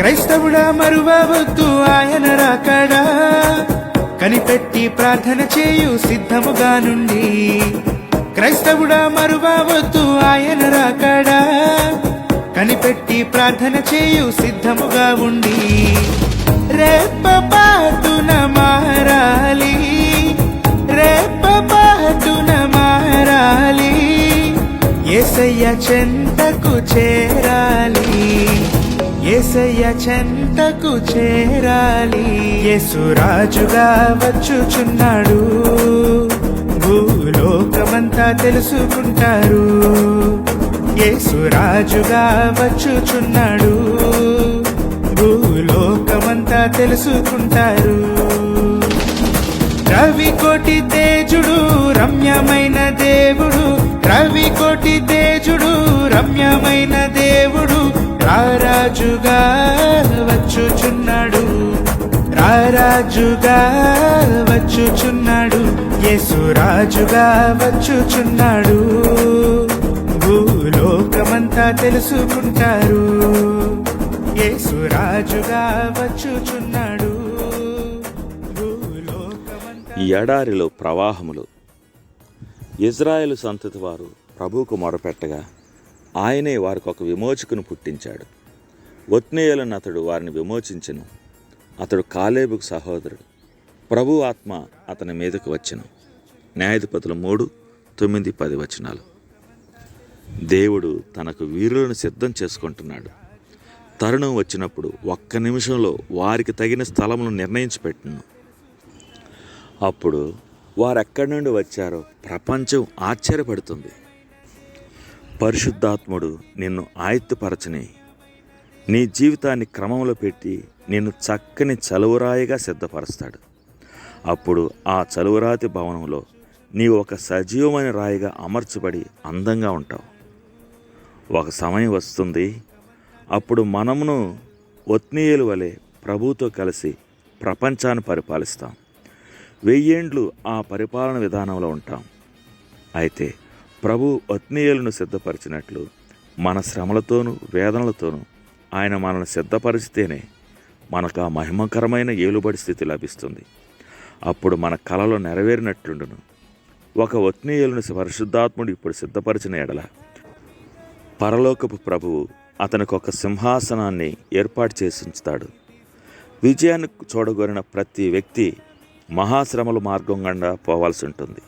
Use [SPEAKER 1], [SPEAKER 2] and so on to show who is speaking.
[SPEAKER 1] క్రైస్తవుడా మరువవద్దు ఆయన రాకడా, కనిపెట్టి ప్రార్థన చేయు సిద్ధముగా నుండి. క్రైస్తవుడా మరువవద్దు ఆయన రాకడా, కనిపెట్టి ప్రార్థన చేయు సిద్ధముగా ఉండి. రేపపాటున మారాలి, రేపపాటున మారాలి, యేసయ్య చెంతకు చేరాలి, యేసయ్య చెంతకు చేరాలి. యేసు రాజుగా వచ్చుచున్నాడు, భూలోకమంతా తెలుసుకుంటారు. యేసు రాజుగా వచ్చుచున్నాడు, భూలోకమంతా తెలుసుకుంటారు. రవికోటి తేజుడు రమ్యమైన దేవుడు, రవికోటి తేజుడు రమ్యమైన దేవుడు, రారాజుగా వచ్చుచున్నాడు, రారాజుగా వచ్చుచున్నాడు. యేసు రాజుగా వచ్చుచున్నాడు, భూలోకమంతా తెలుసుకుంటారు. యేసు రాజుగా వచ్చుచున్నాడు.
[SPEAKER 2] ఈ ఎడారిలో ప్రవాహములు. ఇజ్రాయేలు సంతతి వారు ప్రభువుకు మొరపెట్టగా ఆయనే వారికి ఒక విమోచకును పుట్టించాడు. ఒత్నీయేలును అతడు వారిని విమోచించెను. అతడు కాలేబుకు సహోదరుడు. ప్రభు ఆత్మ అతని మీదకు వచ్చెను. న్యాయాధిపతులు 3:9-10 వచనాలు. దేవుడు తనకు వీరులను సిద్ధం చేసుకుంటున్నాడు. తరుణం వచ్చినప్పుడు ఒక్క నిమిషంలో వారికి తగిన స్థలమును నిర్ణయించి పెట్టిను. అప్పుడు వారెక్కడి నుండి వచ్చారో ప్రపంచం ఆశ్చర్యపడుతుంది. పరిశుద్ధాత్ముడు నిన్ను ఆయుత్తపరచని, నీ జీవితాన్ని క్రమంలో పెట్టి నిన్ను చక్కని చలువరాయిగా సిద్ధపరుస్తాడు. అప్పుడు ఆ చలువరాతి భవనంలో నీవు ఒక సజీవమైన రాయిగా అమర్చబడి అందంగా ఉంటావు. ఒక సమయం వస్తుంది, అప్పుడు మనమును ఒత్నీయేలు వలె ప్రభువుతో కలిసి ప్రపంచాన్ని పరిపాలిస్తాం. 1000 ఏండ్లు ఆ పరిపాలన విధానంలో ఉంటాం. అయితే ప్రభు ఒత్నీయేలును సిద్ధపరిచినట్లు మన శ్రమలతోనూ వేదనలతోనూ ఆయన మనల్ని సిద్ధపరిచితేనే మనకు ఆ మహిమకరమైన ఏలుబడి స్థితి లభిస్తుంది. అప్పుడు మన కలలో నెరవేరినట్లుండును. ఒక ఒత్నీయేలును పరిశుద్ధాత్ముడు ఇప్పుడు సిద్ధపరిచిన ఎడల పరలోకపు ప్రభువు అతనికి ఒక సింహాసనాన్ని ఏర్పాటు చేసి ఉంచుతాడు. విజయాన్ని చూడగోరిన ప్రతి వ్యక్తి మహాశ్రమల మార్గం గుండా పోవాల్సి ఉంటుంది.